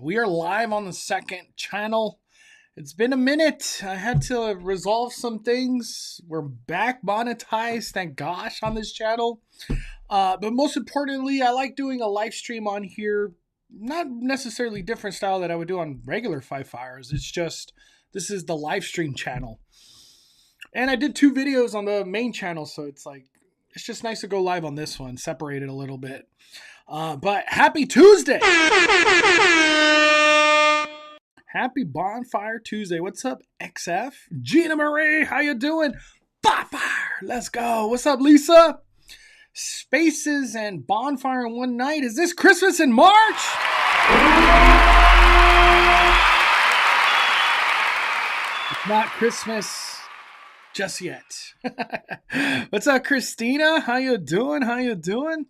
We are live on the second channel. It's been a minute. I had to resolve some things. We're back monetized, thank gosh, on this channel. But most importantly, I like doing a live stream on here. Not necessarily different style that I would do on regular Five Fires. It's just, this is the live stream channel. And I did 2 videos on the main channel, so it's like, it's just nice to go live on this one, separate it a little bit. But happy Tuesday! Happy Bonfire Tuesday. What's up, XF? Gina Marie, how you doing? Bonfire, let's go. What's up, Lisa? Spaces and Bonfire in one night. Is this Christmas in March? It's not Christmas just yet. What's up, Christina? How you doing? How you doing?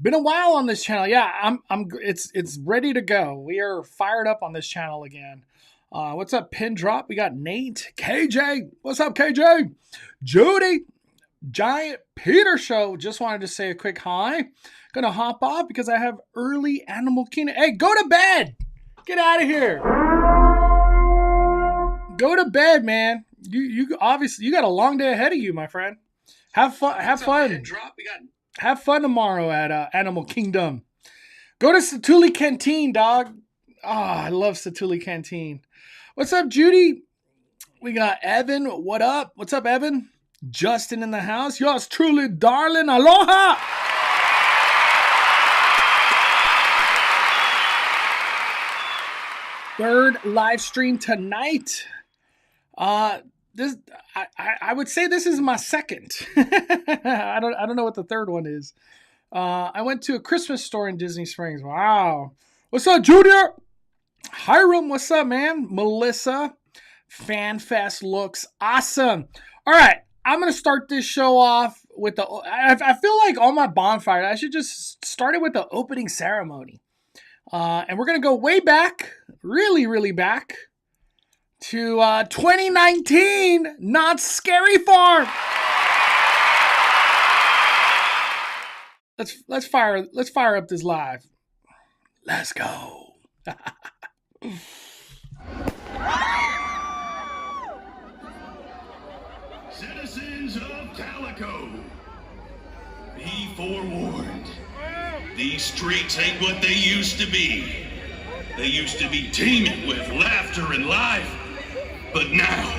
Been a while on this channel. Yeah, it's ready to go. We are fired up on this channel again. What's up, Pin Drop? We got Nate, KJ. What's up, KJ? Judy, Giant Peter Show. Just wanted to say a quick hi. Gonna hop off because I have early Animal Kingdom. Hey, go to bed. Get out of here. Go to bed, man. You obviously you got a long day ahead of you, my friend. Have fun. Have fun. Pin Drop? We got. Have fun tomorrow at Animal Kingdom. Go to Satuli Canteen, dog. Oh, I love Satuli Canteen. What's up, Judy? We got Evan. What up? What's up, Evan? Justin in the house. Yours truly, darling. Aloha. Third live stream tonight. This I would say this is my second. I don't know what the third one is. I went to a Christmas store in Disney Springs. Wow. What's up, Junior? Hiram, what's up, man? Melissa. FanFest looks awesome. All right, I'm gonna start this show off with the. I feel like on my bonfire, I should just start it with the opening ceremony. And we're gonna go way back, really back. To 2019, Knott's Scary Farm. Let's fire up this live. Let's go. Citizens of Calico, be forewarned. These streets ain't what they used to be. They used to be teeming with laughter and life. But now,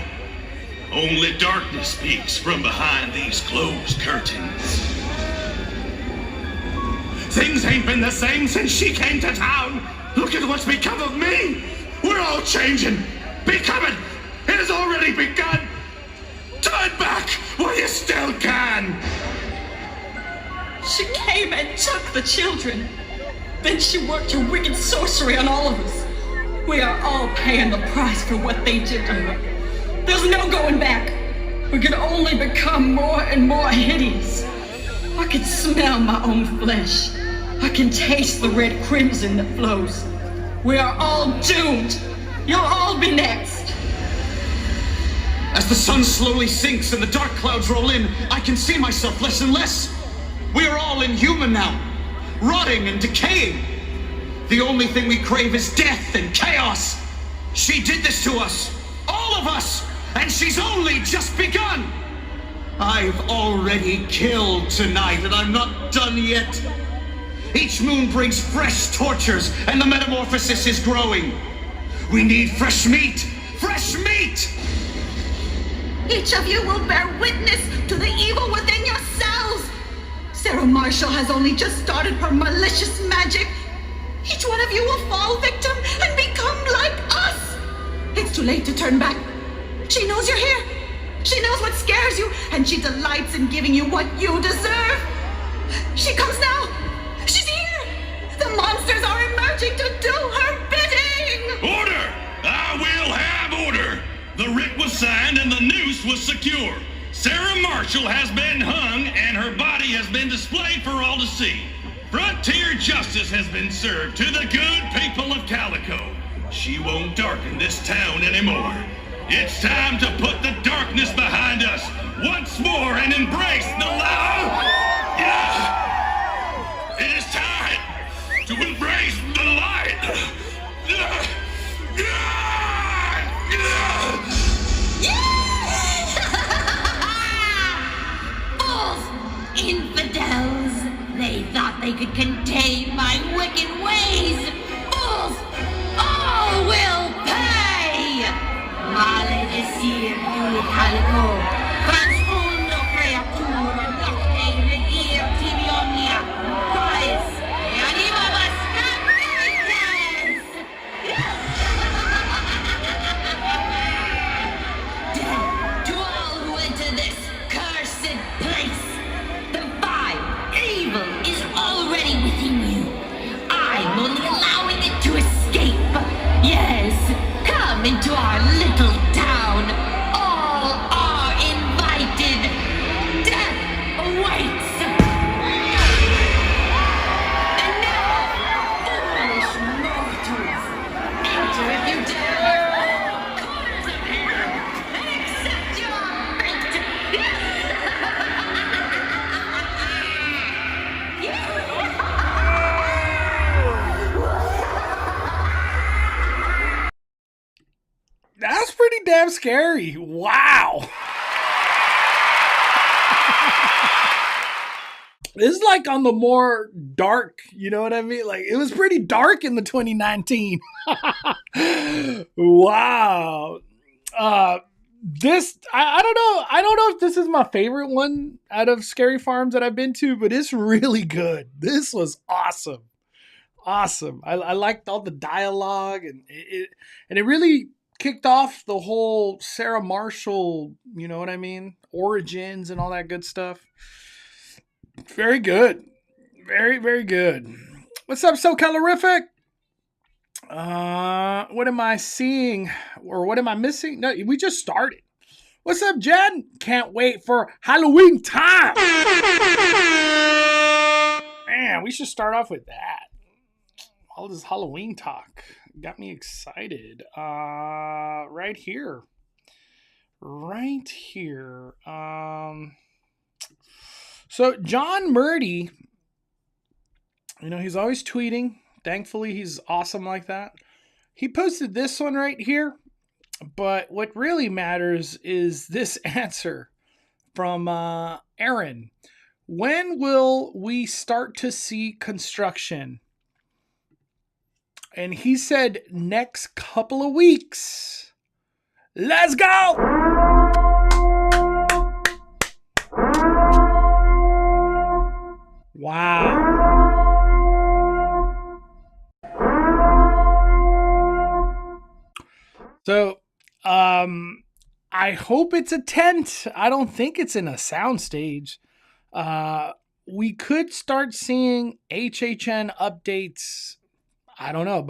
only darkness peeks from behind these closed curtains. Things ain't been the same since she came to town. Look at what's become of me. We're all changing, becoming. It has already begun. Turn back while you still can. She came and took the children. Then she worked her wicked sorcery on all of us. We are all paying the price for what they did to her. There's no going back. We can only become more and more hideous. I can smell my own flesh. I can taste the red crimson that flows. We are all doomed. You'll all be next. As the sun slowly sinks and the dark clouds roll in, I can see myself less and less. We are all inhuman now, rotting and decaying. The only thing we crave is death and chaos. She did this to us, all of us, and she's only just begun. I've already killed tonight, and I'm not done yet. Each moon brings fresh tortures, and the metamorphosis is growing. We need fresh meat, fresh meat! Each of you will bear witness to the evil within yourselves. Sarah Marshall has only just started her malicious magic. Each one of you will fall victim and become like us. It's too late to turn back. She knows you're here. She knows what scares you, and she delights in giving you what you deserve. She comes now. She's here. The monsters are emerging to do her bidding. Order! I will have order. The writ was signed and the noose was secure. Sarah Marshall has been hung and her body has been displayed for all to see. Frontier justice has been served to the good people of Calico. She won't darken this town anymore. It's time to put the darkness behind us once more and embrace the light. It is time to embrace the light. Infidels! They thought they could contain my wicked ways! Fools! All will pay! Maledecir il calico! Transfundo creatura nocte redir tibionia! Pais! E anima bastarditas! Death to all who enter this cursed place! The fire, evil, is already within you. I'm only allowing it to escape. Yes, come into our little town. All are invited. Death awaits. And now, foolish mortals, enter if you dare. Corners of hell, and accept your fate. That's pretty damn scary. Wow. This is like on the more dark, you know what I mean? Like it was pretty dark in the 2019. Wow. This I don't know. I don't know if this is my favorite one out of Scary Farms that I've been to, but it's really good. This was awesome. Awesome. I liked all the dialogue and it really kicked off the whole Sarah Marshall, you know what I mean? Origins and all that good stuff. Very good. Very, very good. What's up, So Calorific? What am I seeing? Or what am I missing? No, we just started. What's up, Jen? Can't wait for Halloween time. Man, we should start off with that. All this Halloween talk got me excited. Right here. So John Murdy, you know, he's always tweeting. Thankfully, he's awesome like that. He posted this one right here. But what really matters is this answer from Aaron. When will we start to see construction? And he said next couple of weeks. Let's go! Wow. So, I hope it's a tent. I don't think it's in a soundstage. We could start seeing HHN updates, I don't know,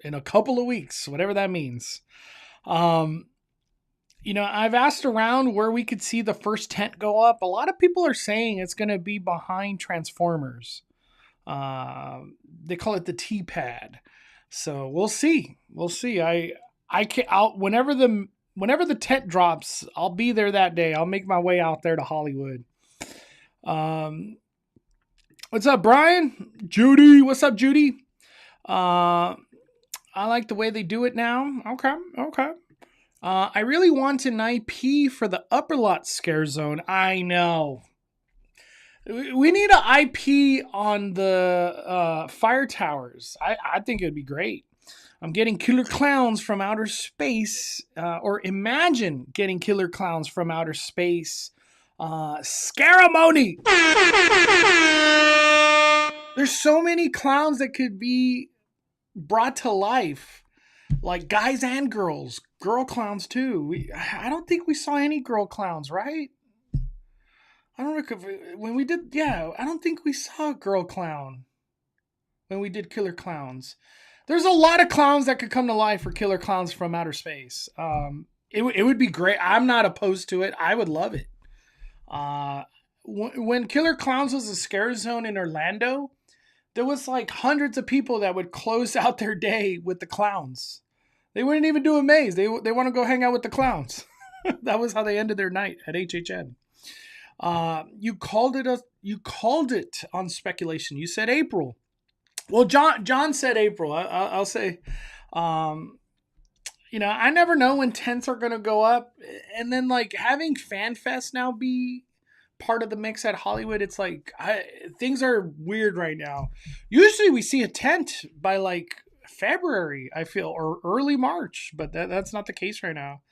in a couple of weeks, whatever that means. You know, I've asked around where we could see the first tent go up. A lot of people are saying it's going to be behind Transformers. They call it the T-pad. So we'll see. We'll see. Whenever the tent drops, I'll be there that day. I'll make my way out there to Hollywood. What's up, Brian? Judy, what's up, Judy? I like the way they do it now. Okay. I really want an IP for the Upper Lot Scare Zone. I know. We need an IP on the fire towers. I think it'd be great. I'm getting killer clowns from outer space, or imagine getting killer clowns from outer space. Scaramony! There's so many clowns that could be brought to life, like guys and girls. Girl clowns too. I don't think we saw any girl clowns, right? I don't recall when we did. Yeah, I don't think we saw a girl clown when we did killer clowns. There's a lot of clowns that could come to life for killer clowns from outer space. It would be great. I'm not opposed to it. I would love it. When Killer Clowns was a scare zone in Orlando, there was like hundreds of people that would close out their day with the clowns. They wouldn't even do a maze. They want to go hang out with the clowns. That was how they ended their night at HHN. You called it on speculation. You said April. Well, John said April. I'll say, I never know when tents are going to go up. And then like having FanFest now be part of the mix at Hollywood. It's like things are weird right now. Usually we see a tent by like February, I feel, or early March, but that's not the case right now.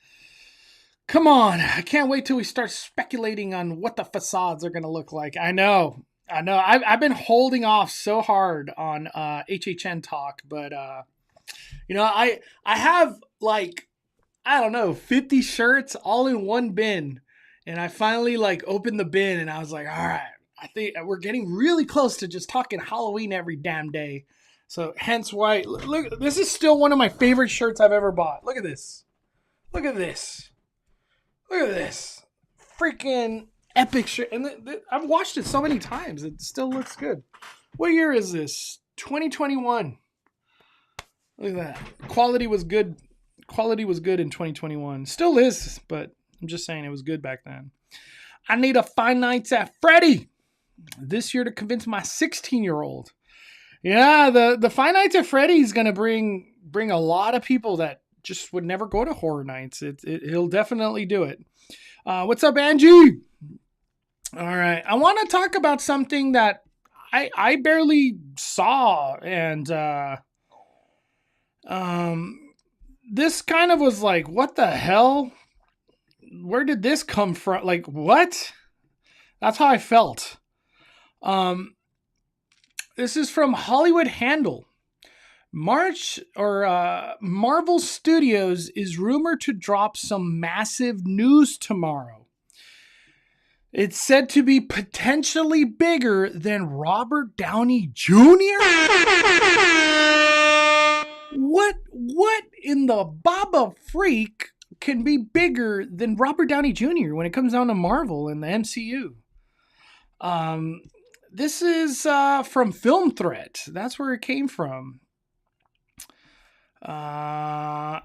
Come on, I can't wait till we start speculating on what the facades are going to look like. I know. I've been holding off so hard on HHN talk, but I have like, I don't know, 50 shirts all in one bin, and I finally like opened the bin, and I was like, all right, I think we're getting really close to just talking Halloween every damn day. So hence why, look, this is still one of my favorite shirts I've ever bought. Look at this. Look at this. Look at this. Freaking epic shirt. And I've watched it so many times. It still looks good. What year is this? 2021. Look at that. Quality was good. Quality was good in 2021. Still is, but I'm just saying it was good back then. I need a Five Nights at Freddy this year to convince my 16-year-old. Yeah, the Five Nights at Freddy's going to bring a lot of people that just would never go to horror nights. He'll definitely do it. What's up, Angie? All right. I want to talk about something that I barely saw. And this kind of was like, what the hell? Where did this come from? Like, what? That's how I felt. This is from Hollywood Handle. Marvel Studios is rumored to drop some massive news tomorrow. It's said to be potentially bigger than Robert Downey Jr. What in the Baba Freak can be bigger than Robert Downey Jr. when it comes down to Marvel and the MCU? This is from Film Threat. That's where it came from. Wow.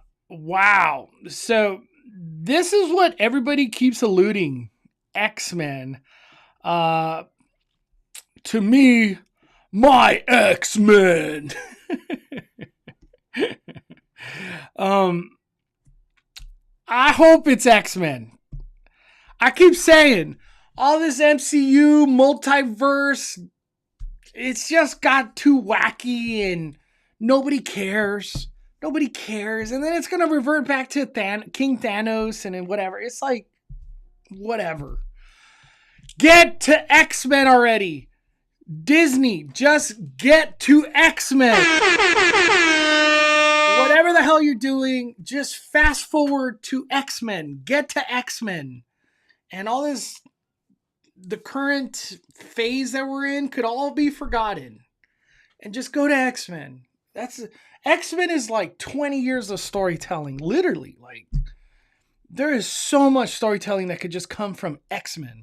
So this is what everybody keeps alluding. X-Men. To me, my X-Men. I hope it's X-Men. I keep saying all this MCU multiverse, it's just got too wacky and nobody cares. Nobody cares. And then it's going to revert back to King Thanos and then whatever. It's like, whatever. Get to X-Men already. Disney, just get to X-Men. Whatever the hell you're doing, just fast forward to X-Men. Get to X-Men. And all this, the current phase that we're in could all be forgotten. And just go to X-Men. X-Men is like 20 years of storytelling. Literally. Like, there is so much storytelling that could just come from X-Men.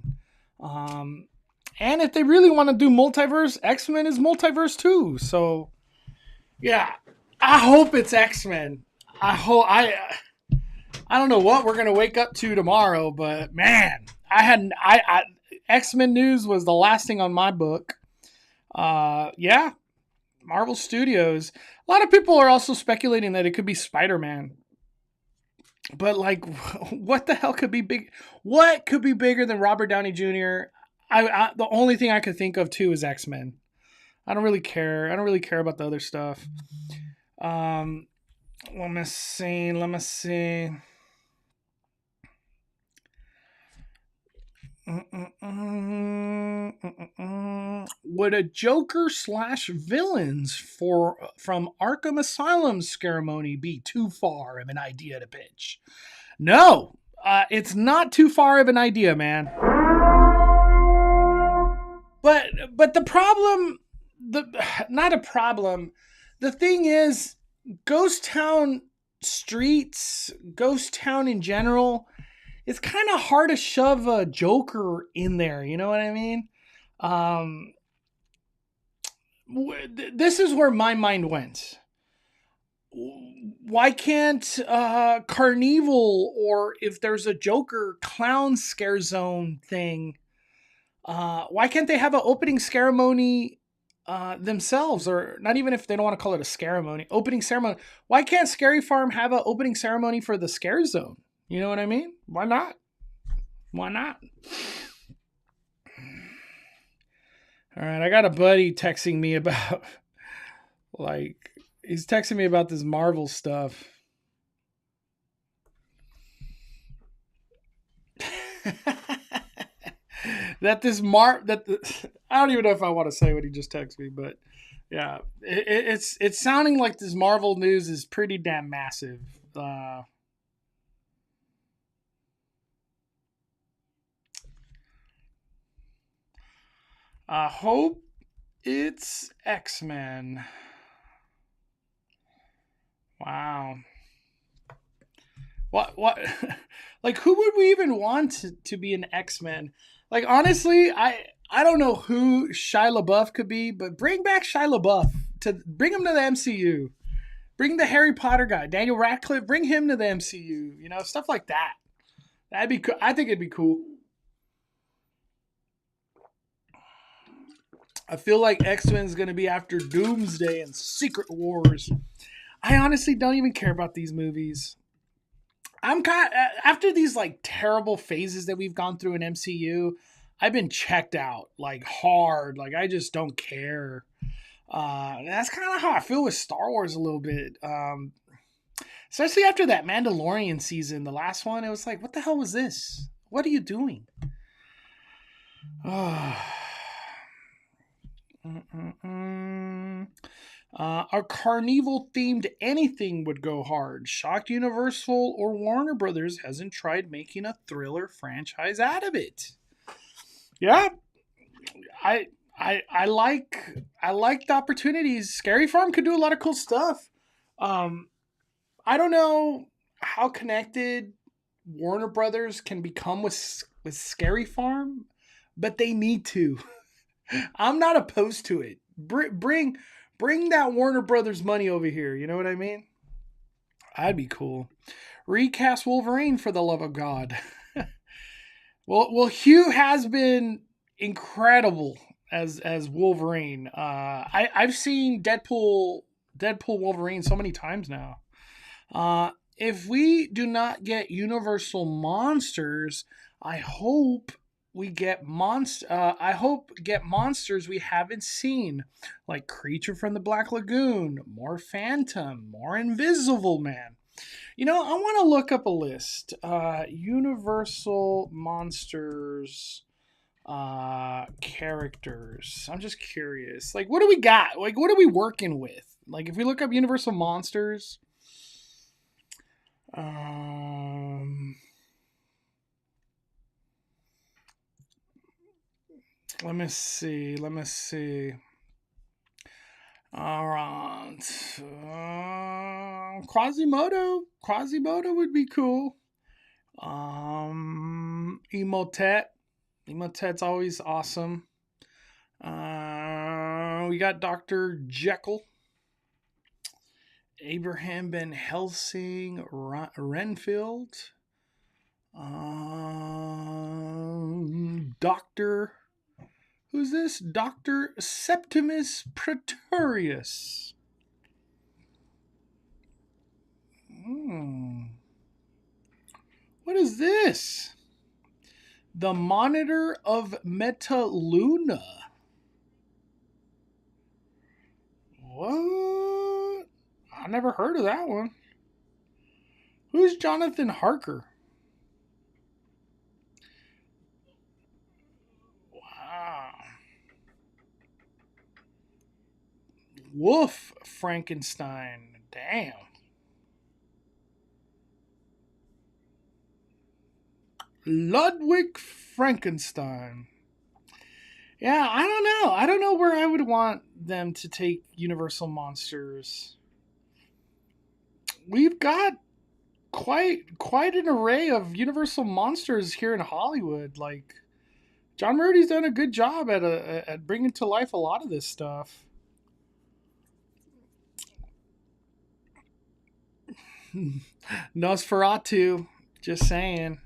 And if they really want to do multiverse, X-Men is multiverse too. So, yeah. I hope it's X-Men. I don't know what we're going to wake up to tomorrow, but man, X-Men news was the last thing on my book. Yeah. Marvel Studios. A lot of people are also speculating that it could be Spider-Man. But like, what the hell could be big? What could be bigger than Robert Downey Jr.? The only thing I could think of too is X-Men. I don't really care. I don't really care about the other stuff. Let me see. Would a Joker / villains from Arkham Asylum ceremony be too far of an idea to pitch? No, it's not too far of an idea, man. But the problem, not a problem. The thing is, Ghost Town streets, Ghost Town in general, it's kind of hard to shove a Joker in there. You know what I mean? This is where my mind went. Why can't Carnival, or if there's a Joker clown scare zone thing, why can't they have an opening ceremony themselves? Or not even if they don't want to call it a ceremony, opening ceremony. Why can't Scary Farm have an opening ceremony for the scare zone? You know what I mean? Why not? Why not? All right, I got a buddy texting me about, like, he's texting me about this Marvel stuff. I don't even know if I want to say what he just texted me, but yeah, it's sounding like this Marvel news is pretty damn massive. I hope it's X-Men. Wow. What like, who would we even want to be an X-Men? Like, honestly, I don't know who Shia LaBeouf could be, but bring back Shia LaBeouf, bring him to the MCU. Bring the Harry Potter guy, Daniel Radcliffe, bring him to the MCU, stuff like that. That'd be cool. I think it'd be cool. I feel like X-Men's going to be after Doomsday and Secret Wars. I honestly don't even care about these movies. I'm after these like terrible phases that we've gone through in MCU, I've been checked out like hard. Like, I just don't care. That's kind of how I feel with Star Wars a little bit. Especially after that Mandalorian season, the last one, it was like, what the hell was this? What are you doing? A Carnival-themed anything would go hard. Shocked Universal or Warner Brothers hasn't tried making a thriller franchise out of it. Yeah, I like the opportunities. Scary Farm could do a lot of cool stuff. I don't know how connected Warner Brothers can become with Scary Farm, but they need to. I'm not opposed to it. Bring that Warner Brothers money over here. You know what I mean? That'd be cool. Recast Wolverine, for the love of God. Well, Hugh has been incredible as Wolverine. I've seen Deadpool Wolverine so many times now. If we do not get Universal Monsters, I hope get monsters we haven't seen, like Creature from the Black Lagoon, more Phantom, more Invisible Man. I want to look up a list. Universal Monsters characters. I'm just curious. Like, what do we got? Like, what are we working with? Like, if we look up Universal Monsters, let me see. All right. Quasimodo would be cool. Emotet's always awesome. We got Dr. Jekyll. Abraham Van Helsing, Renfield. Who's this? Dr. Septimus Pretorius. What is this? The Monitor of Metaluna. What? I never heard of that one. Who's Jonathan Harker? Wow. Wolf Frankenstein. Damn. Ludwig Frankenstein. Yeah, I don't know. I don't know where I would want them to take Universal Monsters. We've got quite an array of Universal Monsters here in Hollywood. Like, John Murdy's done a good job at bringing to life a lot of this stuff. Nosferatu, just saying.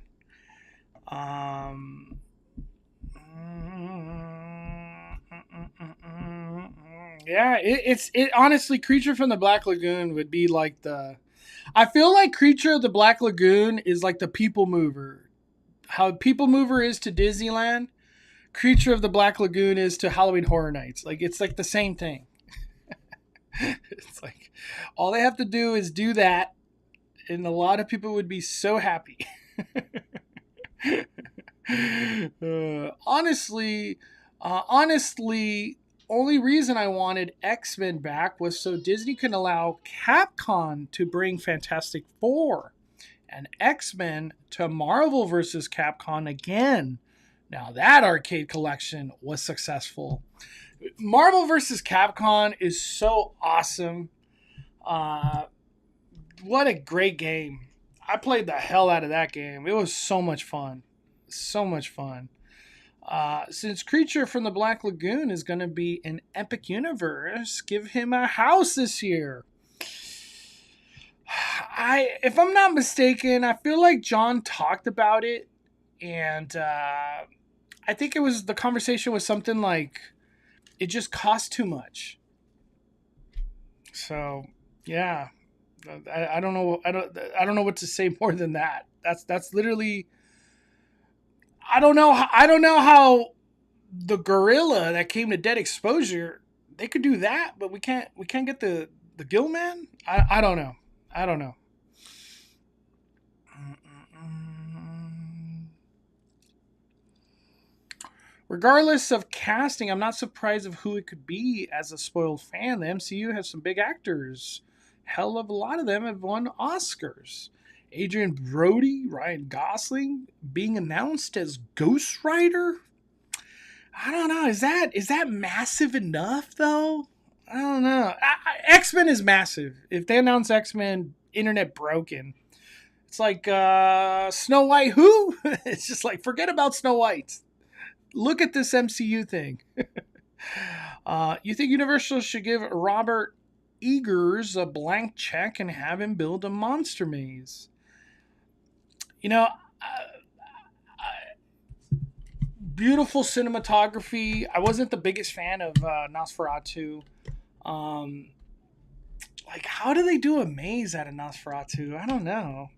Yeah, it honestly, Creature from the Black Lagoon would be like I feel like Creature of the Black Lagoon is like the People Mover. How People Mover is to Disneyland, Creature of the Black Lagoon is to Halloween Horror Nights. Like, it's like the same thing. It's like all they have to do is do that, and a lot of people would be so happy. Honestly, only reason I wanted X-Men back was so Disney can allow Capcom to bring Fantastic Four and X-Men to Marvel vs. Capcom again. Now that arcade collection was successful. Marvel vs. Capcom is so awesome. What a great game. I played the hell out of that game. It was so much fun. So much fun. Since Creature from the Black Lagoon is going to be an epic universe, give him a house this year. If I'm not mistaken, I feel like John talked about it, and I think it was the conversation was something like it just cost too much. So yeah, I don't know. I don't know what to say more than that. That's literally. I don't know how the gorilla that came to Dead Exposure, they could do that, but we can't get the Gill Man? I don't know. Regardless of casting, I'm not surprised of who it could be. As a spoiled fan, the MCU has some big actors. Hell of a lot of them have won Oscars. Adrian Brody, Ryan Gosling being announced as Ghost Rider. I don't know. Is that massive enough though? I don't know. X-Men is massive. If they announce X-Men, internet broken. It's like Snow White. Who? It's just like forget about Snow White. Look at this MCU thing. You think Universal should give Robert Eggers a blank check and have him build a monster maze? You know, beautiful cinematography. I wasn't the biggest fan of Nosferatu. Like, how do they do a maze out of Nosferatu? I don't know.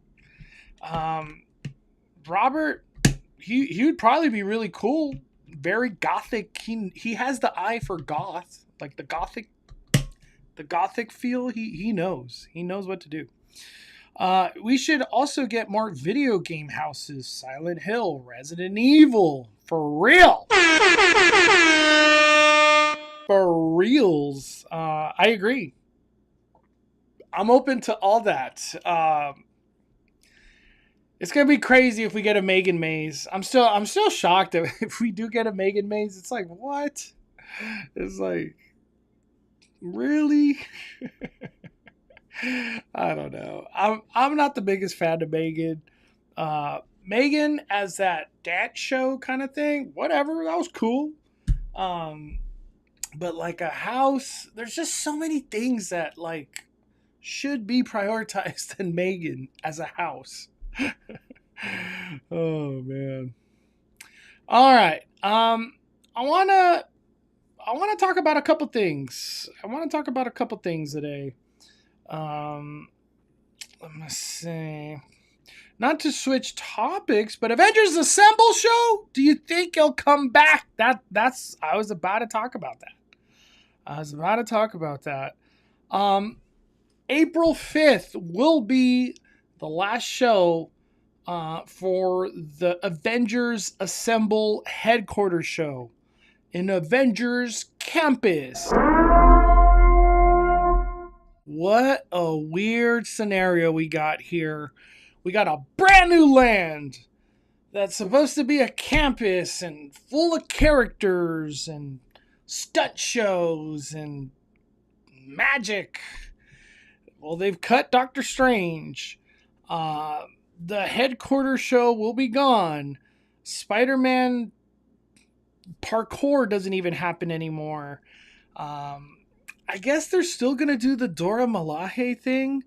Robert, he would probably be really cool. Very gothic. He has the eye for goth, like the gothic feel. He knows what to do. We should also get more video game houses. Silent Hill, Resident Evil, for real. For reals. I agree. I'm open to all that. It's gonna be crazy if we get a Megan maze. I'm still shocked that if we do get a Megan maze, it's like what? It's like really. I don't know. I'm not the biggest fan of Megan. Megan as that dance show kind of thing, whatever, that was cool. But like a house, there's just so many things that like should be prioritized in Megan as a house. Oh man. All right. I want to talk about a couple things. Today. Let me see. Not to switch topics, but Avengers Assemble show. Do you think he'll come back? That's. I was about to talk about that. April 5th will be the last show for the Avengers Assemble headquarters show in Avengers Campus. What a weird scenario we got here. We got a brand new land that's supposed to be a campus and full of characters and stunt shows and magic. Well, they've cut Doctor Strange. The headquarters show will be gone. Spider-Man parkour doesn't even happen anymore. I guess they're still going to do the Dora Milaje thing.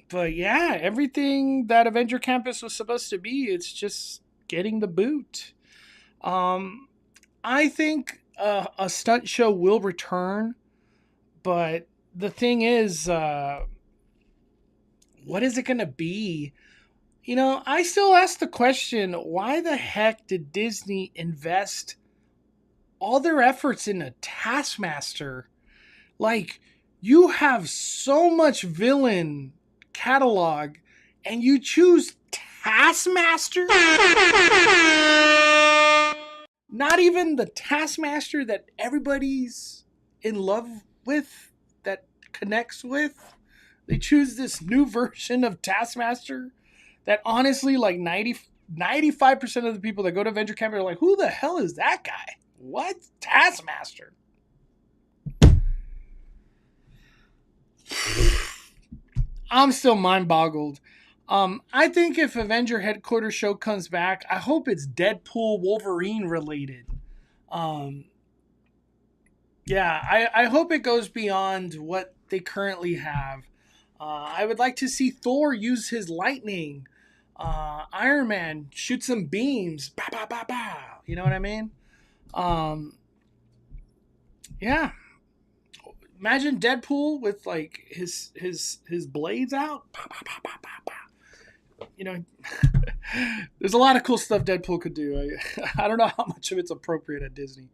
But yeah, everything that Avenger Campus was supposed to be, it's just getting the boot. I think a stunt show will return. But the thing is, what is it going to be? I still ask the question, why the heck did Disney invest all their efforts in a Taskmaster? Like, you have so much villain catalog and you choose Taskmaster? Not even the Taskmaster that everybody's in love with, that connects with. They choose this new version of Taskmaster that honestly, like 95% of the people that go to Avengers Campus are like, who the hell is that guy? What? Taskmaster? I'm still mind boggled. I think if Avenger Headquarters show comes back, I hope it's Deadpool Wolverine related. Yeah, I hope it goes beyond what they currently have. I would like to see Thor use his lightning. Iron Man shoot some beams. Bah, bah, bah, bah. You know what I mean? Yeah. Imagine Deadpool with like his blades out. Bah, bah, bah, bah, bah, bah. There's a lot of cool stuff Deadpool could do. I don't know how much of it's appropriate at Disney,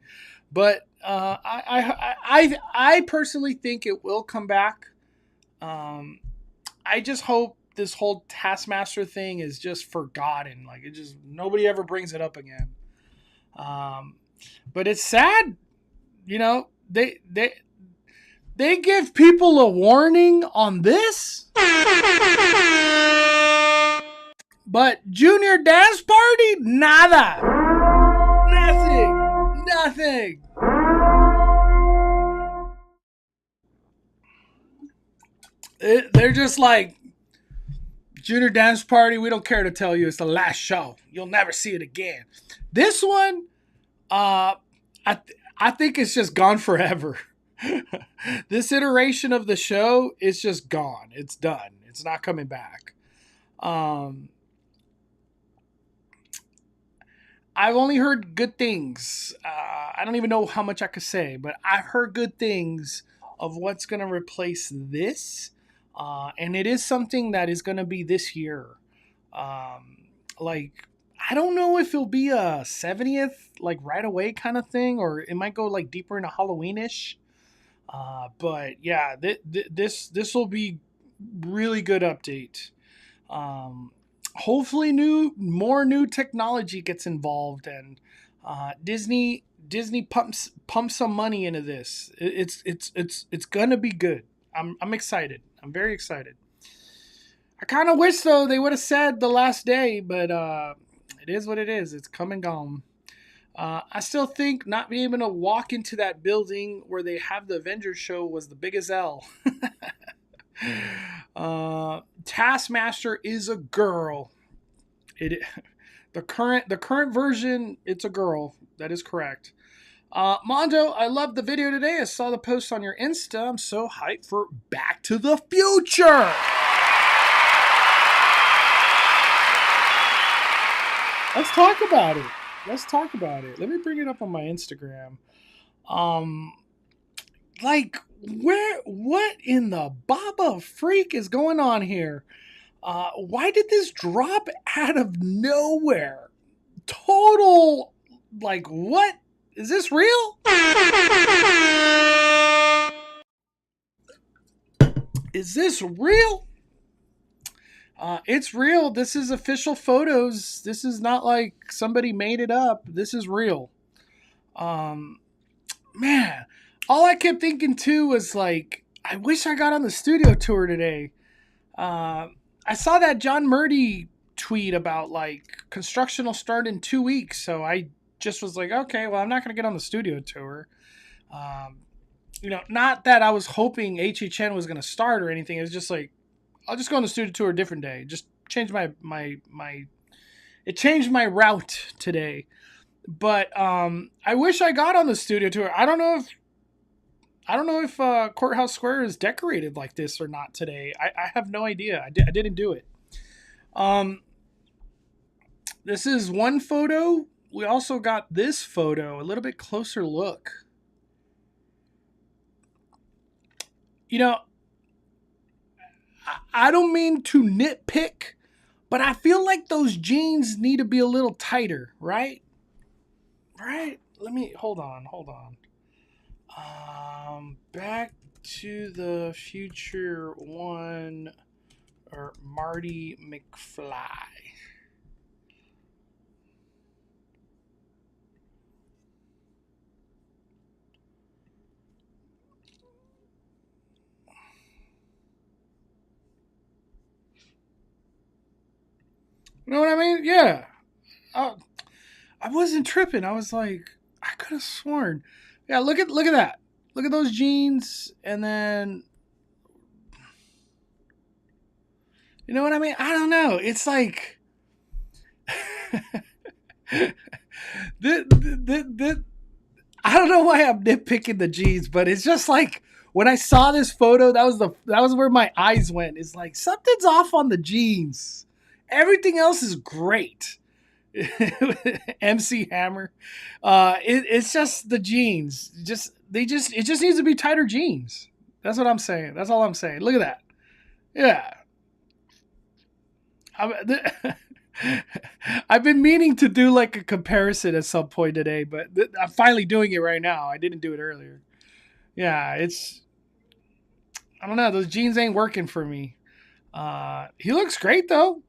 but I personally think it will come back. I just hope this whole Taskmaster thing is just forgotten. Like, it just, nobody ever brings it up again. But it's sad, they give people a warning on this. But Junior Dance Party? Nada. Nothing. They're just like, Junior Dance Party, we don't care to tell you it's the last show. You'll never see it again. This one, I think it's just gone forever. This iteration of the show is just gone. It's done. It's not coming back. I've only heard good things. I don't even know how much I could say, but I've heard good things of what's going to replace this. And it is something that is going to be this year. Like, I don't know if it'll be a 70th, like right away kind of thing, or it might go like deeper into Halloweenish. But yeah, this will be really good update. Hopefully more new technology gets involved, and Disney pumps some money into this. It's gonna be good. I'm excited. I'm very excited. I kind of wish though they would have said the last day, but it is what it is. It's come and gone. I still think not being able to walk into that building where they have the Avengers show was the biggest L. Taskmaster is a girl. The current version, it's a girl. That is correct. Mondo, I loved the video today. I saw the post on your Insta. I'm so hyped for Back to the Future. Let's talk about it. Let me bring it up on my Instagram. What in the Baba freak is going on here? Why did this drop out of nowhere? Total, like, what? Is this real? Is this real? It's real. This is official photos. This is not like somebody made it up. This is real. Man, all I kept thinking too was like, I wish I got on the studio tour today. I saw that John Murdy tweet about like construction will start in 2 weeks. So I just was like, okay, well, I'm not going to get on the studio tour. Not that I was hoping HHN was going to start or anything. It was just like, I'll just go on the studio tour a different day. Just change it changed my route today. But I wish I got on the studio tour. I don't know if Courthouse Square is decorated like this or not today. I have no idea. I didn't do it. This is one photo. We also got this photo, a little bit closer look. I don't mean to nitpick, But I feel like those jeans need to be a little tighter, right? Right? Let me hold on. Back to the Future 1 or Marty McFly. You know what I mean? Yeah. I wasn't tripping. I was like, I could have sworn. Yeah, look at that. Look at those jeans, and then you know what I mean? I don't know. It's like the I don't know why I'm nitpicking the jeans, but it's just like when I saw this photo, that was where my eyes went. It's like something's off on the jeans. Everything else is great. MC Hammer. It's just the jeans. It just needs to be tighter jeans. That's what I'm saying. That's all I'm saying. Look at that. Yeah. I've been meaning to do like a comparison at some point today, but I'm finally doing it right now. I didn't do it earlier. Yeah, I don't know. Those jeans ain't working for me. He looks great though.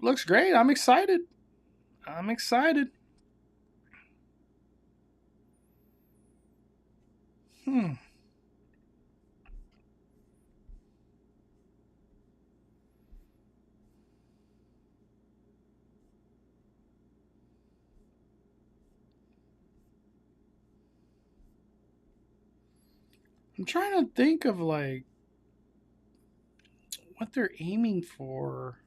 Looks great. I'm excited. I'm trying to think of like what they're aiming for.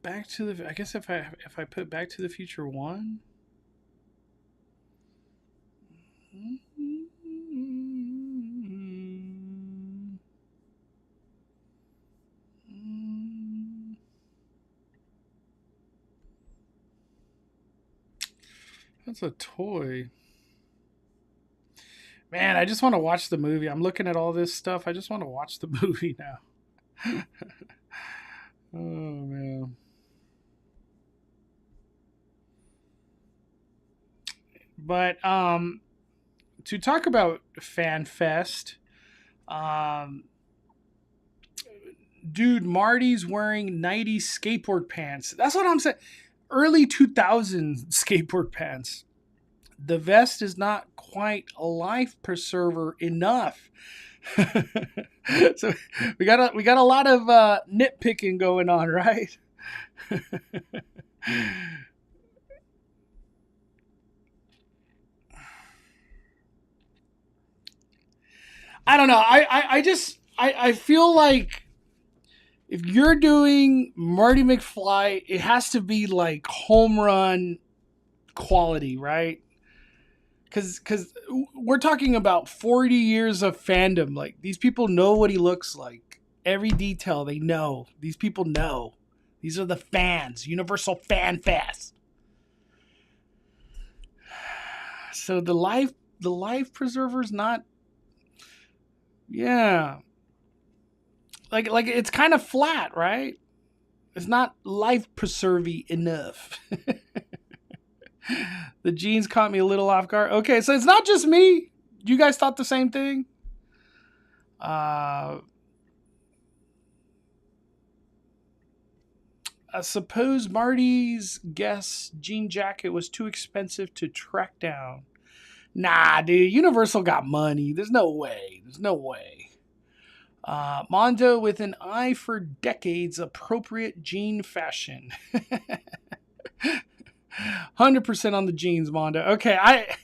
I guess if I put Back to the Future 1. That's a toy. Man, I just want to watch the movie. I'm looking at all this stuff. I just want to watch the movie now. Oh, man. But to talk about FanFest, dude, Marty's wearing 90s skateboard pants. That's what I'm saying. Early 2000s skateboard pants. The vest is not quite a life preserver enough. So we got a lot of nitpicking going on, right? I don't know. I feel like if you're doing Marty McFly, it has to be like home run quality, right? Because we're talking about 40 years of fandom. Like, these people know what he looks like. Every detail they know. These people know. These are the fans. Universal Fan Fest. So the life preserver's not. Yeah. Like it's kind of flat, right? It's not life preserving enough. The jeans caught me a little off guard. Okay, so it's not just me. You guys thought the same thing? I suppose Marty's guess jean jacket was too expensive to track down. Nah, dude. Universal got money. There's no way. Mondo with an eye for decades appropriate jean fashion. 100% on the jeans, Mondo. Okay, I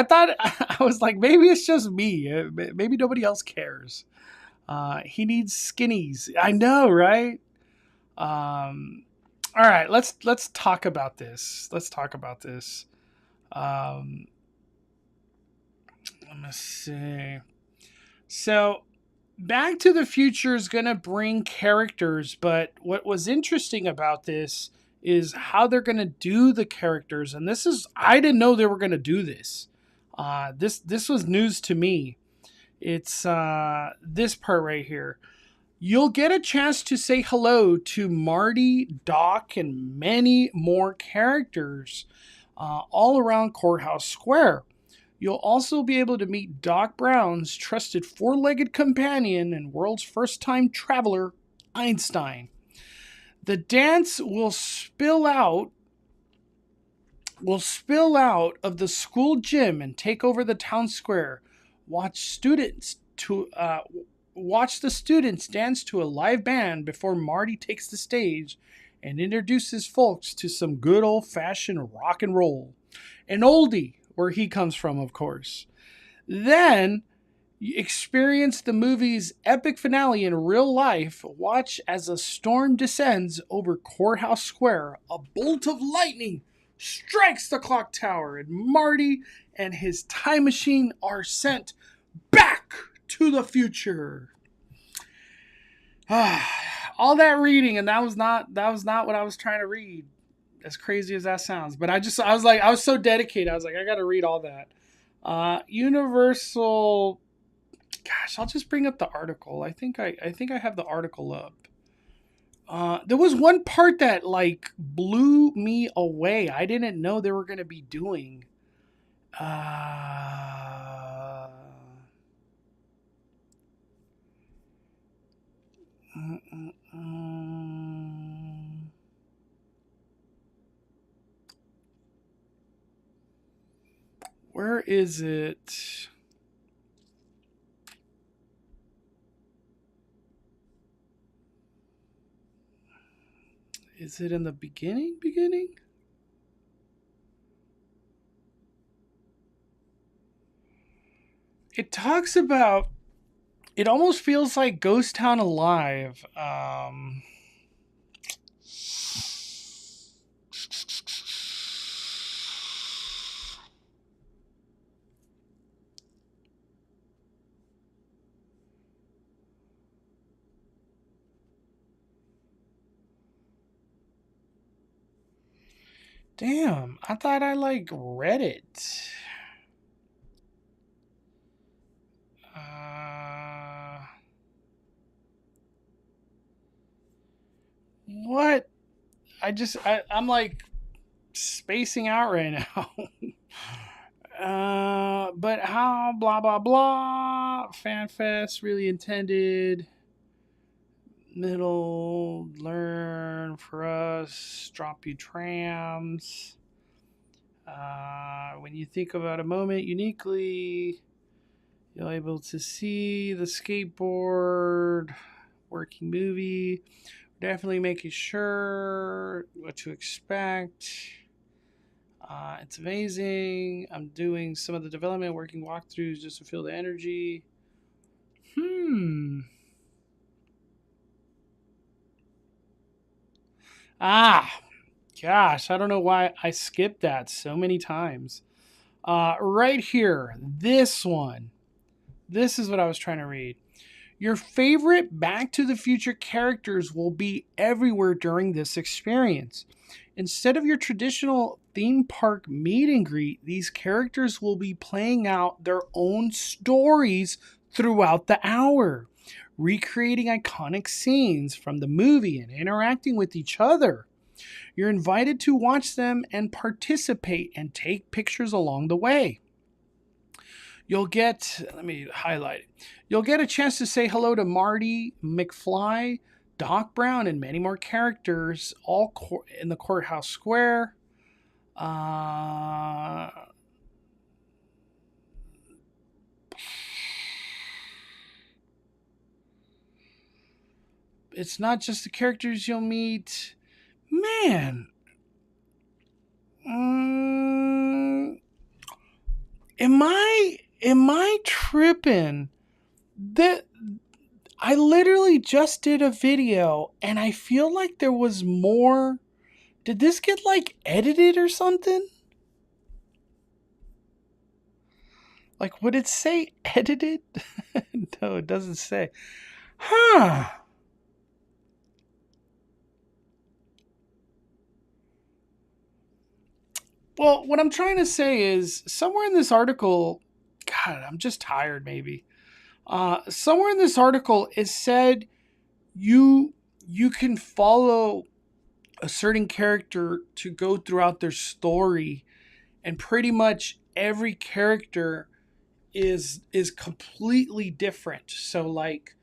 thought, I was like, maybe it's just me. Maybe nobody else cares. He needs skinnies. I know, right? All right, let's talk about this. Let me see. So, Back to the Future is going to bring characters, but what was interesting about this is how they're going to do the characters. And I didn't know they were going to do this. This was news to me. It's this part right here. You'll get a chance to say hello to Marty, Doc, and many more characters all around Courthouse Square. You'll also be able to meet Doc Brown's trusted four-legged companion and world's first-time traveler, Einstein. The dance will spill out of the school gym and take over the town square. Watch the students dance to a live band before Marty takes the stage and introduces folks to some good old-fashioned rock and roll. An oldie, where he comes from, of course. Then, experience the movie's epic finale in real life. Watch as a storm descends over Courthouse Square. A bolt of lightning strikes the clock tower, and Marty and his time machine are sent back to the future. All that reading, and that was not what I was trying to read. As crazy as that sounds, but I was so dedicated. I was like, I got to read all that. Universal. Gosh, I'll just bring up the article. I think I have the article up. There was one part that like blew me away. I didn't know they were going to be doing. Where is it? Is it in the beginning? It talks about, it almost feels like Ghost Town Alive. Damn, I thought I like read it. What? I'm like spacing out right now. But how blah blah blah. FanFest really intended. Middle learn for us. Drop you trams. When you think about a moment uniquely, you're able to see the skateboard working movie. Definitely making sure what to expect. It's amazing. I'm doing some of the development, working walkthroughs just to feel the energy. Gosh, I don't know why I skipped that so many times. Right here, this one. This is what I was trying to read. Your favorite Back to the Future characters will be everywhere during this experience. Instead of your traditional theme park meet and greet, these characters will be playing out their own stories throughout the hour, recreating iconic scenes from the movie and interacting with each other. You're invited to watch them and participate and take pictures along the way. You'll get, let me highlight it. You'll get a chance to say hello to Marty, McFly, Doc Brown, and many more characters, all in the Courthouse Square. It's not just the characters you'll meet. Man. Am I tripping? That I literally just did a video and I feel like there was more. Did this get like edited or something? Like, would it say edited? No, it doesn't say. Well, what I'm trying to say is somewhere in this article, God, I'm just tired maybe. Somewhere in this article it said you can follow a certain character to go throughout their story, and pretty much every character is completely different. So like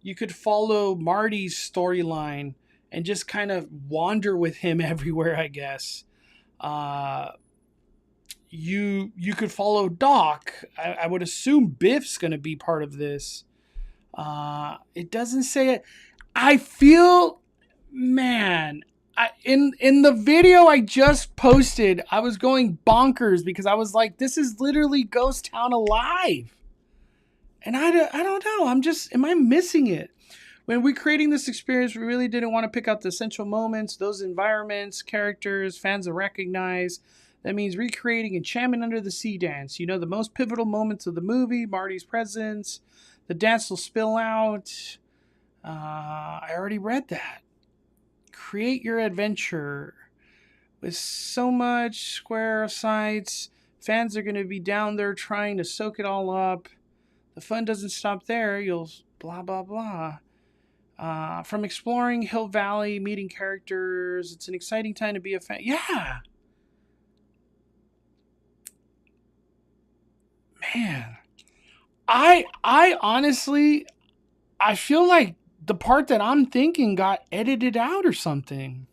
you could follow Marty's storyline and just kind of wander with him everywhere, I guess. Uh, you could follow Doc. I would assume Biff's going to be part of this. It doesn't say it. I feel, man, in the video I just posted, I was going bonkers because I was like, this is literally Ghost Town alive. And I don't know. Am I missing it? When we're creating this experience, we really didn't want to pick out the essential moments, those environments, characters, fans to recognize. That means recreating Enchantment Under the Sea dance. You know, the most pivotal moments of the movie, Marty's presence, the dance will spill out. I already read that. Create your adventure. With so much square sites, fans are going to be down there trying to soak it all up. The fun doesn't stop there. You'll blah, blah, blah. From exploring Hill Valley, meeting characters, it's an exciting time to be a fan. Yeah. Man. I honestly, I feel like the part that I'm thinking got edited out or something.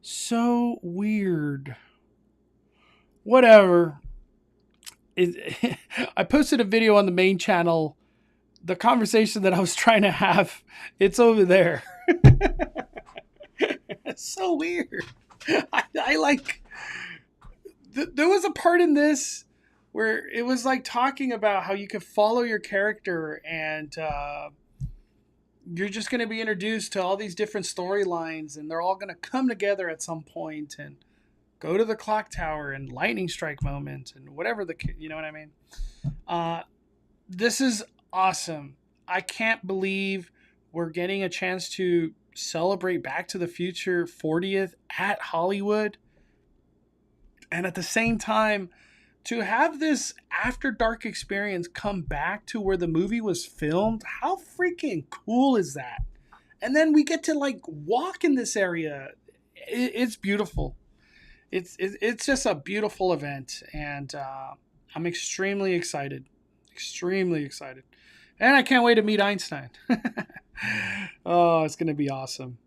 So weird. Whatever. I posted a video on the main channel. The conversation that I was trying to have, it's over there. It's so weird. I like. There was a part in this where it was like talking about how you could follow your character and you're just going to be introduced to all these different storylines and they're all going to come together at some point and go to the clock tower and lightning strike moment and whatever you know what I mean? This is awesome. I can't believe we're getting a chance to celebrate Back to the Future 40th at Hollywood. And at the same time, to have this After Dark experience come back to where the movie was filmed, how freaking cool is that? And then we get to like walk in this area. It's beautiful. It's just a beautiful event, and I'm extremely excited. Extremely excited. And I can't wait to meet Einstein. Oh, it's going to be awesome.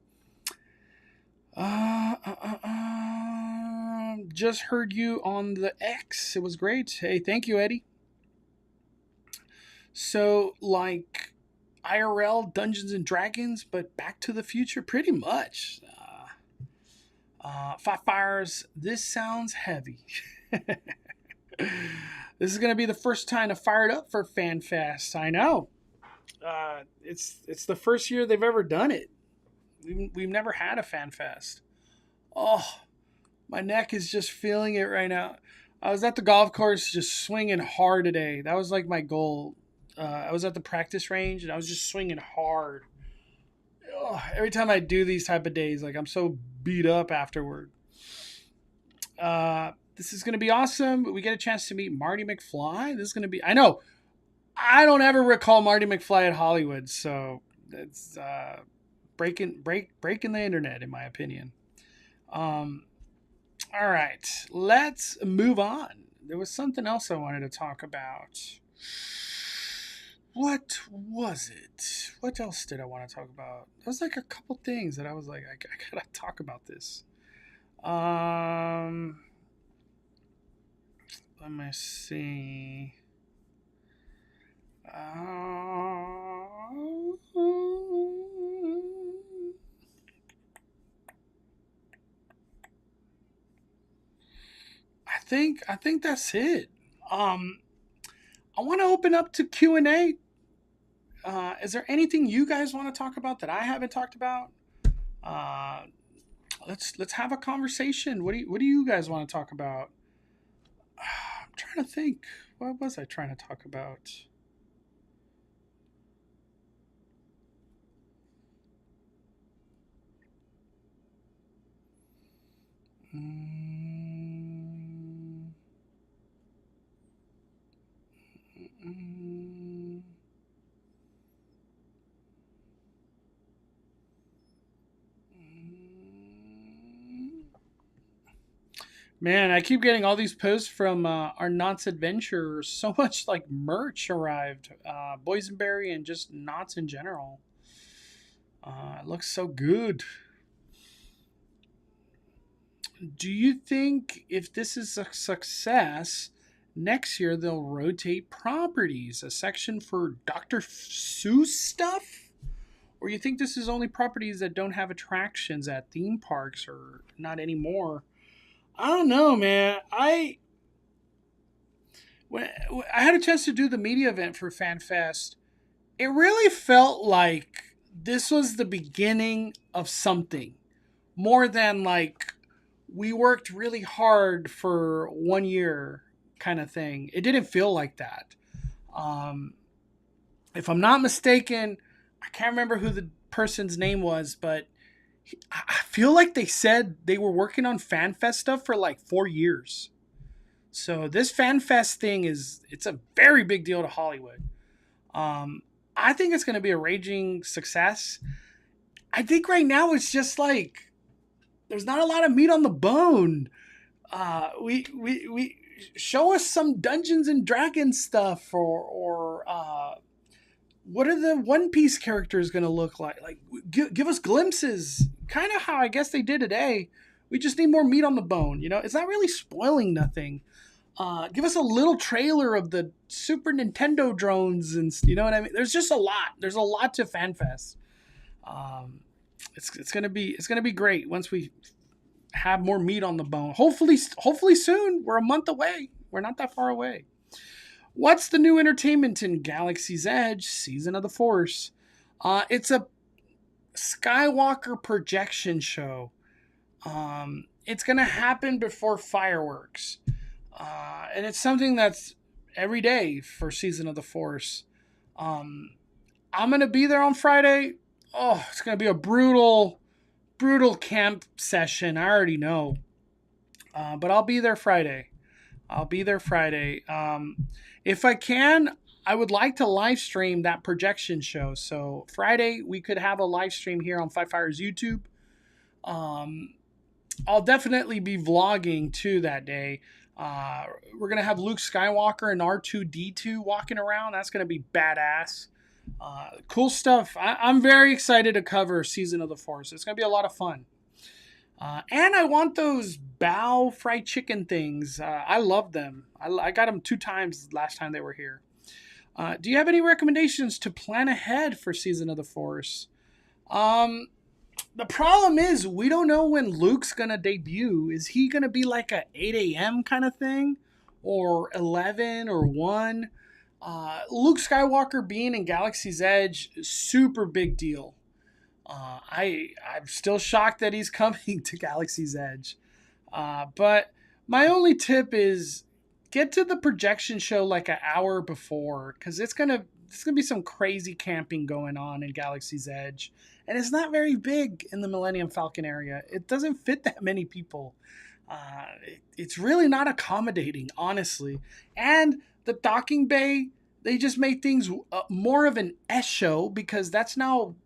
Just heard you on the X. It was great. Hey, thank you, Eddie. So, like IRL Dungeons and Dragons, but Back to the Future, pretty much. Five Fires, this sounds heavy. This is going to be the first time I fired up for FanFest. I know. It's the first year they've ever done it. We've never had a FanFest. Oh, my neck is just feeling it right now. I was at the golf course just swinging hard today. That was like my goal. I was at the practice range and I was just swinging hard. Oh, every time I do these type of days, like I'm so beat up afterward. This is going to be awesome. We get a chance to meet Marty McFly. This is going to be, I know, I don't ever recall Marty McFly at Hollywood. So it's breaking the internet, in my opinion. All right, let's move on. There was something else I wanted to talk about. What was it? What else did I want to talk about? There was like a couple things that I was like, I gotta talk about this. Let me see. I think that's it. I want to open up to Q&A. Is there anything you guys want to talk about that I haven't talked about? Let's have a conversation. What do you guys want to talk about? I'm trying to think. What was I trying to talk about? Man, I keep getting all these posts from our Knott's Adventure. So much like merch arrived. Boysenberry and just Knott's in general. It looks so good. Do you think if this is a success, next year they'll rotate properties? A section for Dr. Seuss stuff? Or you think this is only properties that don't have attractions at theme parks or not anymore? I don't know, man. When I had a chance to do the media event for FanFest, it really felt like this was the beginning of something more than like we worked really hard for 1 year kind of thing. It didn't feel like that. If I'm not mistaken, I can't remember who the person's name was, but I feel like they said they were working on FanFest stuff for like 4 years. So this FanFest thing it's a very big deal to Hollywood. I think it's going to be a raging success. I think right now it's just like there's not a lot of meat on the bone. We show us some Dungeons and Dragons stuff, or what are the One Piece characters going to look like? Like give us glimpses, kind of how I guess they did today. We just need more meat on the bone. You know, it's not really spoiling nothing. Give us a little trailer of the Super Nintendo drones, and you know what I mean. There's just a lot. There's a lot to FanFest. It's gonna be great once we have more meat on the bone. Hopefully soon. We're a month away. We're not that far away. What's the new entertainment in Galaxy's Edge Season of the Force? It's a Skywalker projection show. It's gonna happen before fireworks. And it's something that's every day for Season of the Force. I'm going to be there on Friday. Oh, it's going to be a brutal camp session. I already know. But I'll be there Friday. If I can, I would like to live stream that projection show. So Friday, we could have a live stream here on Five Fire's YouTube. I'll definitely be vlogging too that day. We're going to have Luke Skywalker and R2-D2 walking around. That's going to be badass. Cool stuff. I'm very excited to cover Season of the Force. It's going to be a lot of fun. And I want those bao fried chicken things. I love them. I got them 2 times last time they were here. Do you have any recommendations to plan ahead for Season of the Force? The problem is we don't know when Luke's going to debut. Is he going to be like a 8 a.m. kind of thing? Or 11 or 1? Luke Skywalker being in Galaxy's Edge, super big deal. I'm still shocked that he's coming to Galaxy's Edge. But my only tip is get to the projection show like an hour before, because it's gonna be some crazy camping going on in Galaxy's Edge. And it's not very big in the Millennium Falcon area. It doesn't fit that many people. It's really not accommodating, honestly. And the docking bay, they just made things more of an S show, because that's now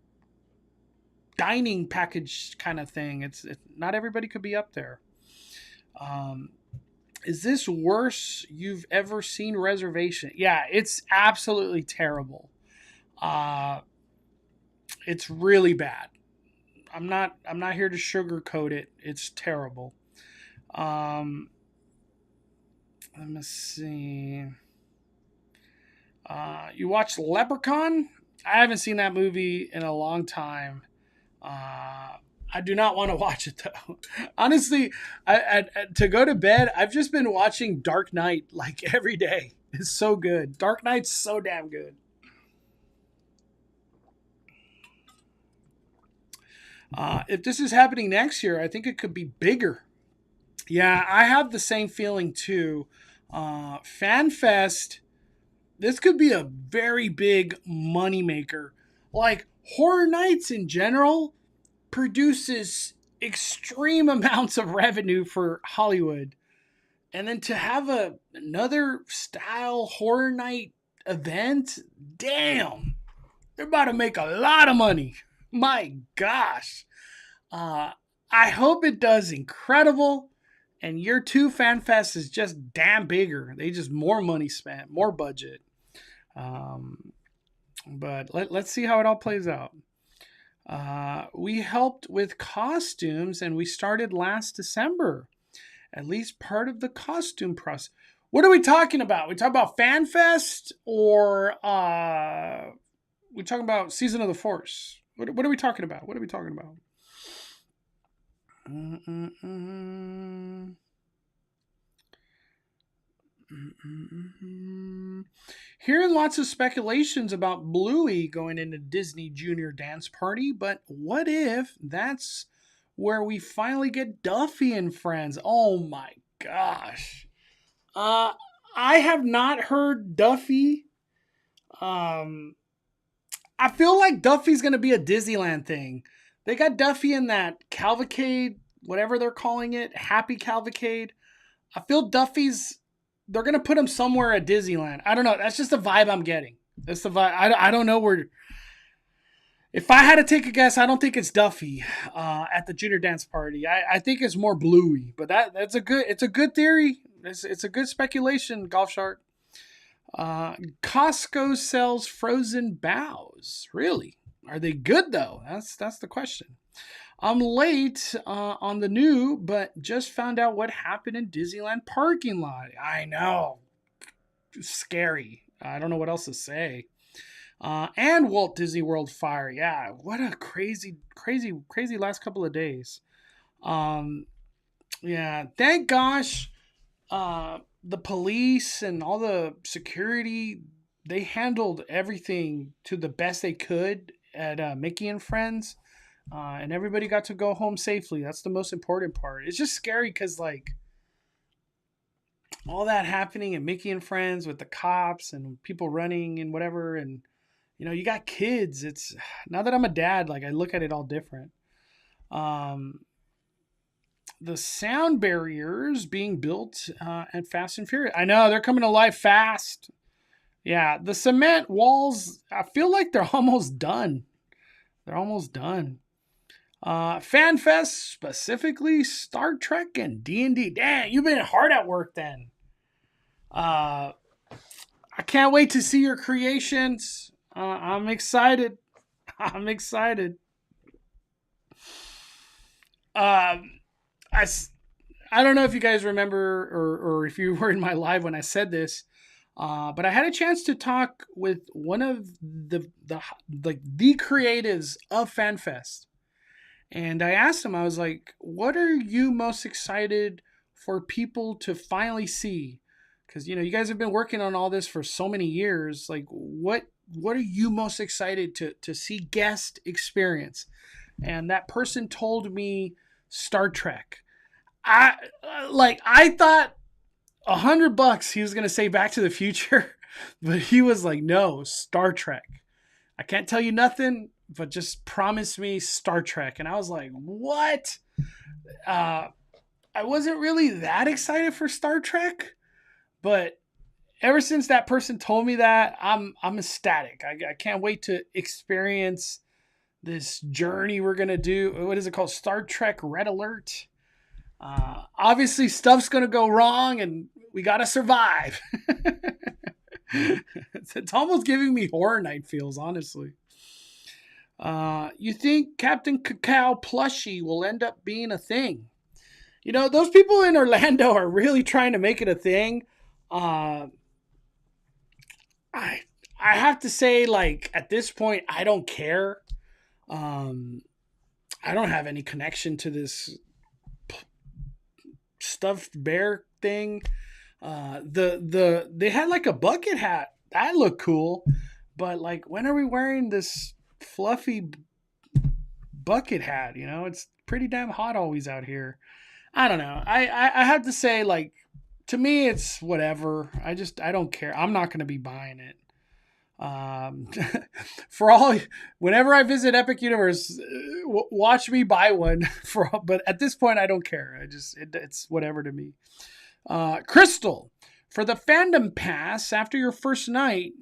dining package kind of thing. It's not everybody could be up there. Is this worse you've ever seen Reservation? Yeah, it's absolutely terrible. It's really bad. I'm not here to sugarcoat it. It's terrible. Let me see. You watched Leprechaun? I haven't seen that movie in a long time. I do not want to watch it though. Honestly, to go to bed, I've just been watching Dark Knight like every day. It's so good. Dark Knight's so damn good. If this is happening next year, I think it could be bigger. Yeah, I have the same feeling too. FanFest, this could be a very big moneymaker. Like, Horror Nights in general produces extreme amounts of revenue for Hollywood. And then to have another style Horror Night event, damn, they're about to make a lot of money. My gosh. I hope it does incredible. And year 2 FanFest is just damn bigger. They just more money spent, more budget. But let's see how it all plays out. We helped with costumes, and we started last December. At least part of the costume process. What are we talking about? We talking about FanFest, or we talking about Season of the Force? What are we talking about? What are we talking about? Hearing lots of speculations about Bluey going into Disney Junior Dance Party, but what if that's where we finally get Duffy and friends? Oh my gosh. I have not heard Duffy. I feel like Duffy's going to be a Disneyland thing. They got Duffy in that cavalcade, whatever they're calling it, Happy Cavalcade. I feel they're going to put him somewhere at Disneyland. I don't know. That's just the vibe I'm getting. That's the vibe. I don't know where. If I had to take a guess, I don't think it's Duffy at the Junior Dance Party. I think it's more Bluey. But it's a good theory. It's a good speculation, Golf Shark. Costco sells frozen bows. Really? Are they good though? That's the question. I'm late on the new, but just found out what happened in Disneyland parking lot. I know. Scary. I don't know what else to say. And Walt Disney World fire. Yeah, what a crazy last couple of days. Yeah, thank gosh the police and all the security, they handled everything to the best they could at Mickey and Friends. And everybody got to go home safely. That's the most important part. It's just scary because, like, all that happening at Mickey and Friends with the cops and people running and whatever. And, you know, you got kids. It's now that I'm a dad, like, I look at it all different. The sound barriers being built at Fast and Furious. I know, they're coming to life fast. Yeah, the cement walls, I feel like they're almost done. They're almost done. FanFest, specifically Star Trek and D&D. Damn, you've been hard at work then. I can't wait to see your creations. I'm excited. I'm excited. I don't know if you guys remember or if you were in my live when I said this, but I had a chance to talk with one of the creatives of FanFest. And I asked him, I was like, what are you most excited for people to finally see? Because, you know, you guys have been working on all this for so many years. Like, what are you most excited to see guest experience? And that person told me Star Trek. I thought $100 he was going to say Back to the Future, but he was like, no, Star Trek. I can't tell you nothing, but just promise me Star Trek. And I was like, what? I wasn't really that excited for Star Trek, but ever since that person told me that, I'm ecstatic. I can't wait to experience this journey we're going to do. What is it called? Star Trek Red Alert. Obviously stuff's going to go wrong and we got to survive. It's almost giving me Horror Night feels, honestly. You think Captain Cacao plushie will end up being a thing? You know, those people in Orlando are really trying to make it a thing. I have to say, like, at this point, I don't care. I don't have any connection to this stuffed bear thing. They had like a bucket hat that looked cool, but like, when are we wearing this fluffy bucket hat? You know, it's pretty damn hot always out here. I don't know. I have to say, like, to me, it's whatever. I don't care. I'm not going to be buying it. Whenever I visit Epic Universe, watch me buy one. But at this point, I don't care. It's whatever to me. Crystal, for the fandom pass after your first night,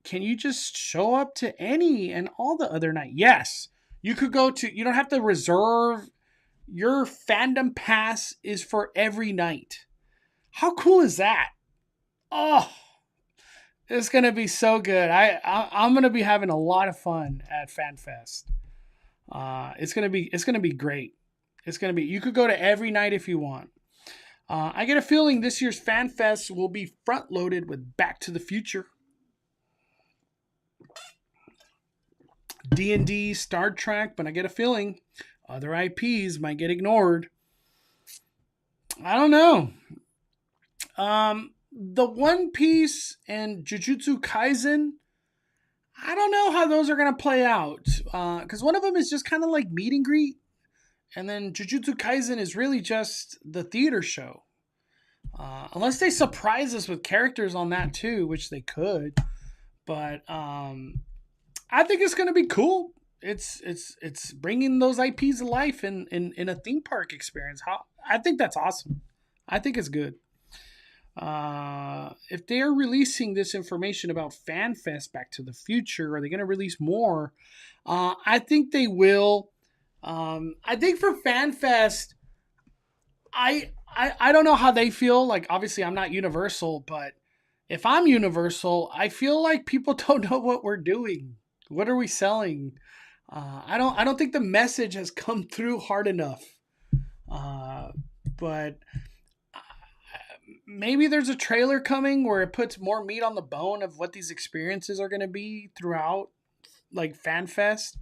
can you just show up to any and all the other night? Yes, you could go to. You don't have to reserve your fandom pass is for every night. How cool is that? Oh, it's gonna be so good. I'm gonna be having a lot of fun at FanFest. It's gonna be great. It's gonna be. You could go to every night if you want. I get a feeling this year's FanFest will be front loaded with Back to the Future, D&D, Star Trek, but I get a feeling other IPs might get ignored. I don't know. The One Piece and Jujutsu Kaisen, I don't know how those are going to play out. Because one of them is just kind of like meet and greet. And then Jujutsu Kaisen is really just the theater show. Unless they surprise us with characters on that too, which they could. But I think it's going to be cool. It's bringing those IPs to life in a theme park experience. I think that's awesome. I think it's good. If they are releasing this information about FanFest Back to the Future, are they going to release more? I think they will. I think for FanFest, I don't know how they feel. Like, obviously, I'm not Universal, but if I'm Universal, I feel like people don't know what we're doing. What are we selling? I don't think the message has come through hard enough. But maybe there's a trailer coming where it puts more meat on the bone of what these experiences are going to be throughout, like FanFest,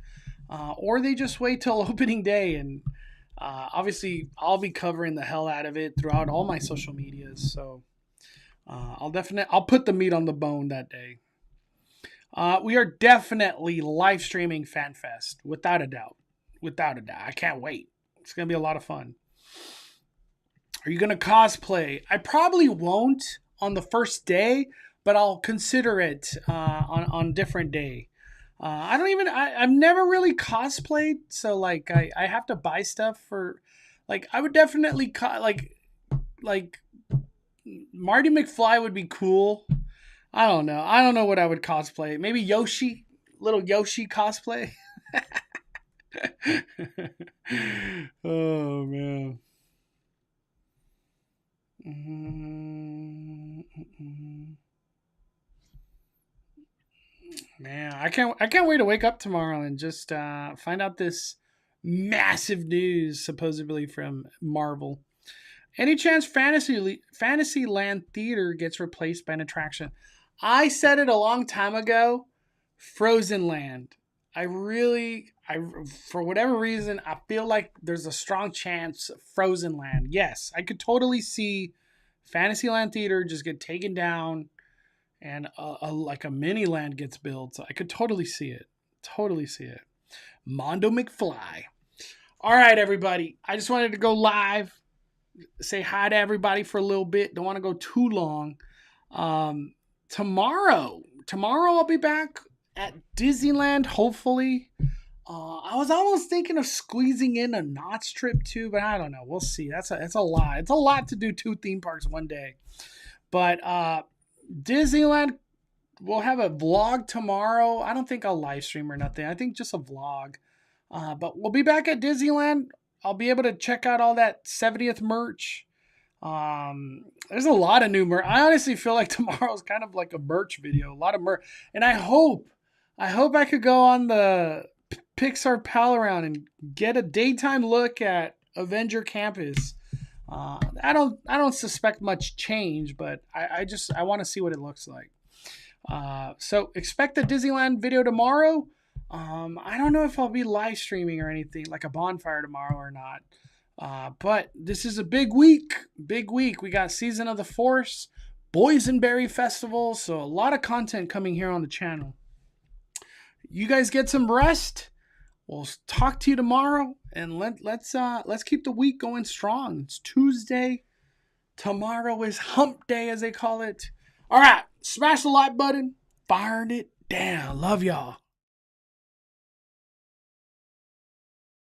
or they just wait till opening day. And obviously, I'll be covering the hell out of it throughout all my social medias. So I'll put the meat on the bone that day. We are definitely live streaming FanFest, without a doubt. Without a doubt. I can't wait. It's going to be a lot of fun. Are you going to cosplay? I probably won't on the first day, but I'll consider it on different day. I've never really cosplayed, so like I have to buy stuff for, like, I would definitely like Marty McFly would be cool. I don't know what I would cosplay. Maybe Yoshi, little Yoshi cosplay. Oh man. Man, I can't wait to wake up tomorrow and just find out this massive news supposedly from Marvel. Any chance Fantasyland Theater gets replaced by an attraction? I said it a long time ago. Frozen Land. I for whatever reason, I feel like there's a strong chance Frozen Land. Yes, I could totally see Fantasyland Theater just get taken down and like a mini land gets built. So I could totally see it. Totally see it. Mondo McFly. All right, everybody. I just wanted to go live, say hi to everybody for a little bit. Don't want to go too long. Tomorrow I'll be back at Disneyland, hopefully. I was almost thinking of squeezing in a Knott trip too, but I don't know. We'll see. That's a lot. It's a lot to do 2 theme parks one day. But Disneyland, we'll have a vlog tomorrow. I don't think I'll live stream or nothing. I think just a vlog. But we'll be back at Disneyland. I'll be able to check out all that 70th merch. There's a lot of new merch. I honestly feel like tomorrow's kind of like a merch video. A lot of merch. And I hope I could go on the Pixar Pal Around and get a daytime look at Avengers Campus. I don't suspect much change, but I want to see what it looks like. So expect the Disneyland video tomorrow. I don't know if I'll be live streaming or anything like a bonfire tomorrow or not. But this is a big week. We got Season of the Force, Boysenberry Festival, so a lot of content coming here on the channel. You guys get some rest. We'll talk to you tomorrow, and let's keep the week going strong. It's Tuesday. Tomorrow is Hump Day, as they call it. All right, smash the like button, firing it down. Love y'all.